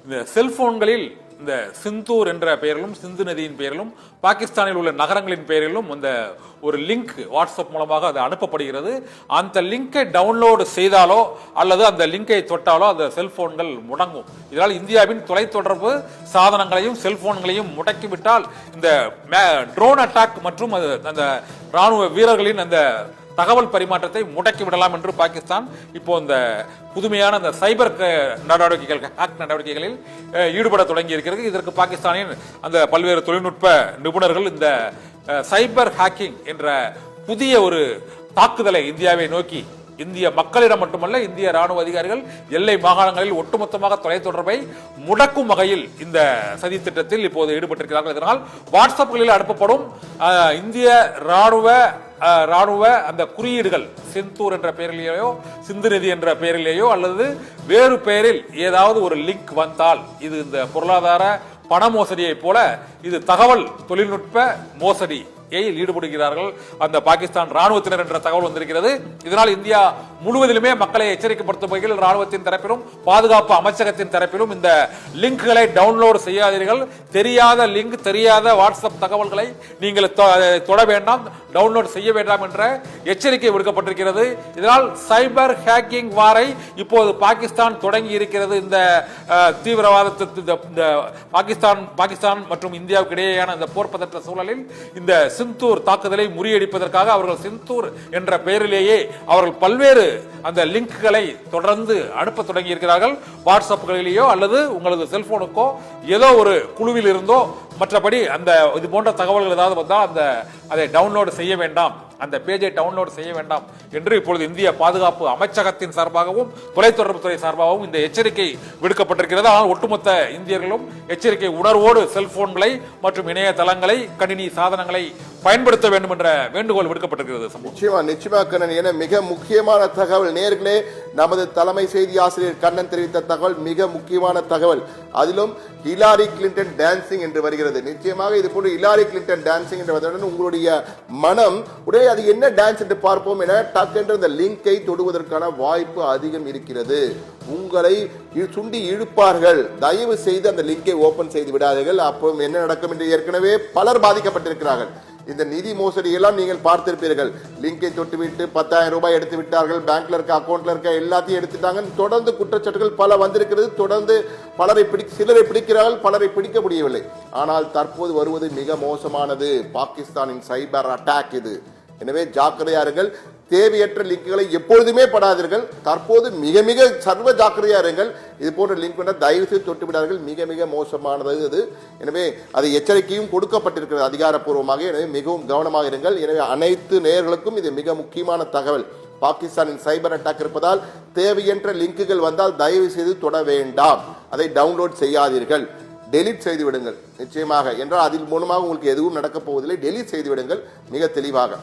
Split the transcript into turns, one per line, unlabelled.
இந்த செல்போன்களில் இந்த சிந்தூர் என்ற பெயரிலும் சிந்து நதியின் பெயரிலும் பாகிஸ்தானில் உள்ள நகரங்களின் பெயரிலும் இந்த ஒரு லிங்க் வாட்ஸ்அப் மூலமாக அது அனுப்பப்படுகிறது. அந்த லிங்கை டவுன்லோடு செய்தாலோ அல்லது அந்த லிங்கை தொட்டாலோ அந்த செல்போன்கள் முடங்கும். இதனால் இந்தியாவின் தொலைத்தொடர்பு சாதனங்களையும் செல்போன்களையும் முடக்கிவிட்டால் இந்த ட்ரோன் அட்டாக் மற்றும் அந்த ராணுவ வீரர்களின் அந்த தகவல் பரிமாற்றத்தை முடக்கி விடலாம் என்று பாகிஸ்தான் இப்போ இந்த புதுமையான அந்த சைபர் நடவடிக்கைகள் ஹேக் நடவடிக்கைகளில் ஈடுபட தொடங்கி இருக்கிறது. இதற்கு பாகிஸ்தானின் அந்த பல்வேறு தொழில்நுட்ப நிபுணர்கள் இந்த சைபர் ஹேக்கிங் என்ற புதிய ஒரு தாக்குதலை இந்தியாவை நோக்கி இந்திய மக்களிடம் மட்டுமல்ல இந்திய ராணுவ அதிகாரிகள் எல்லை மாகாணங்களில் ஒட்டுமொத்தமாக தொலைத்தொடர்பை முடக்கும் வகையில் இந்த சதி திட்டத்தில் இப்போது ஈடுபட்டிருக்கிறார்கள். இதனால் வாட்ஸ்அப்களில் அனுப்பப்படும் இந்திய ராணுவ அந்த குறியீடுகள் சிந்தூர் என்ற பெயரிலேயோ சிந்து நதி என்ற பெயரிலேயோ அல்லது வேறு பெயரில் ஏதாவது ஒரு லிங்க் வந்தால் இது இந்த பொருளாதார பண மோசடியை போல இது தகவல் தொழில்நுட்ப மோசடி ஈடுபடுகிறார்கள் அந்த பாகிஸ்தான் ராணுவத்தினர் என்ற தகவல் வந்திருக்கிறது. இதனால் இந்தியா முழுவதிலுமே மக்களை எச்சரிக்கைப்படுத்தும் வகையில் ராணுவத்தின் தரப்பிலும் பாதுகாப்பு அமைச்சகத்தின் தரப்பிலும் இந்த லிங்க்களை டவுன்லோடு செய்யாதீர்கள், தெரியாத லிங்க் தெரியாத வாட்ஸ்அப் தகவல்களை நீங்கள் தொட வேண்டாம், டவுன்லோட் செய்ய வேண்டாம் என்ற எச்சரிக்கை விடுக்கப்பட்டிருக்கிறது. இதனால் சைபர் ஹேக்கிங் வாரை இப்போது பாகிஸ்தான் தொடங்கி இருக்கிறது. இந்த தீவிரவாதத்திற்கு பாகிஸ்தான் மற்றும் இந்தியாவுக்கு இடையேயான இந்த போர் பதற்ற சூழலில் இந்த சிந்தூர் தாக்குதலை முறியடிப்பதற்காக அவர்கள் சிந்தூர் என்ற பெயரிலேயே அவர்கள் பல்வேறு அந்த லிங்க்களை தொடர்ந்து அனுப்ப தொடங்கி இருக்கிறார்கள். வாட்ஸ்அப்களிலேயோ அல்லது உங்களது செல்போனுக்கோ ஏதோ ஒரு குழுவில் இருந்தோ மற்றபடி அந்த இது போன்ற தகவல்கள் ஏதாவது வந்தால் அதை டவுன்லோடு செய்ய வேண்டாம், அந்த பேஜை டவுன்லோடு செய்ய வேண்டாம் என்று இப்பொழுது இந்திய பாதுகாப்பு அமைச்சகத்தின் சார்பாகவும் தொலைத்தொடர்புத்துறை சார்பாகவும் இந்த எச்சரிக்கை விடுக்கப்பட்டிருக்கிறது. ஆனால் ஒட்டுமொத்த இந்தியர்களும் எச்சரிக்கை உணர்வோடு செல்போன்களை மற்றும் இணையதளங்களை கணினி சாதனங்களை பயன்படுத்த வேண்டும் என்ற வேண்டுகோள் விடுக்கப்பட்டிருக்கிறது.
நிச்சயமா கண்ணன், என மிக முக்கியமான தகவல் நேர்களே, நமது தலைமை செய்தி ஆசிரியர் கண்ணன் தெரிவித்த தகவல் மிக முக்கியமான தகவல். அதிலும் ஹிலாரி கிளின்டன் டான்சிங் என்று வருகிறது. நிச்சயமாக இது போன்று ஹிலாரி கிளின்டன் டான்சிங் என்று வந்தவுடன் உங்களுடைய மனம் உடனே அது என்ன டான்ஸ் என்று பார்ப்போம் என டக் என்று அந்த லிங்கை தொடுவதற்கான வாய்ப்பு அதிகம் இருக்கிறது. உங்களை சுண்டி இழுப்பார்கள். தயவு செய்து அந்த லிங்கை ஓபன் செய்து விடாதீர்கள். அப்போ என்ன நடக்கும் என்று ஏற்கனவே பலர் பாதிக்கப்பட்டிருக்கிறார்கள். இந்த நிதி மோசடி எல்லாம் நீங்கள் பார்த்திருப்பீர்கள். லிங்கை தொட்டுவிட்டு 10,000 ரூபாய் எடுத்து விட்டார்கள், பேங்க்ல இருக்க அக்கௌண்ட்ல இருக்க எல்லாத்தையும் எடுத்துட்டாங்க. தொடர்ந்து குற்றச்சாட்டுகள் பல வந்திருக்கிறது. தொடர்ந்து சிலரை பிடிக்கிறார்கள், பலரை பிடிக்க முடியவில்லை. ஆனால் தற்போது வருவது மிக மோசமானது பாகிஸ்தானின் சைபர் அட்டாக் இது. எனவே ஜாக்கிரதையாருங்கள். தேவையற்ற லிங்குகளை எப்பொழுதுமே படாதீர்கள். தற்போது மிக மிக சர்வ ஜாக்கிரதையா இருங்கள். இது போன்ற லிங்க் தயவு செய்து தொட்டு விடார்கள். மிக மிக மோசமானது அது. எனவே அது எச்சரிக்கையும் கொடுக்கப்பட்டிருக்கிறது அதிகாரப்பூர்வமாக. எனவே மிகவும் கவனமாக இருங்கள். எனவே அனைத்து நேயர்களுக்கும் இது மிக முக்கியமான தகவல். பாகிஸ்தானின் சைபர் அட்டாக் இருப்பதால் தேவையற்ற லிங்குகள் வந்தால் தயவு செய்து தொட வேண்டாம். அதை டவுன்லோட் செய்யாதீர்கள், டெலிட் செய்து விடுங்கள். நிச்சயமாக என்றால் அதில் மூலமாக உங்களுக்கு எதுவும் நடக்கப் போவதில்லை. டெலிட் செய்து விடுங்கள் மிக தெளிவாக.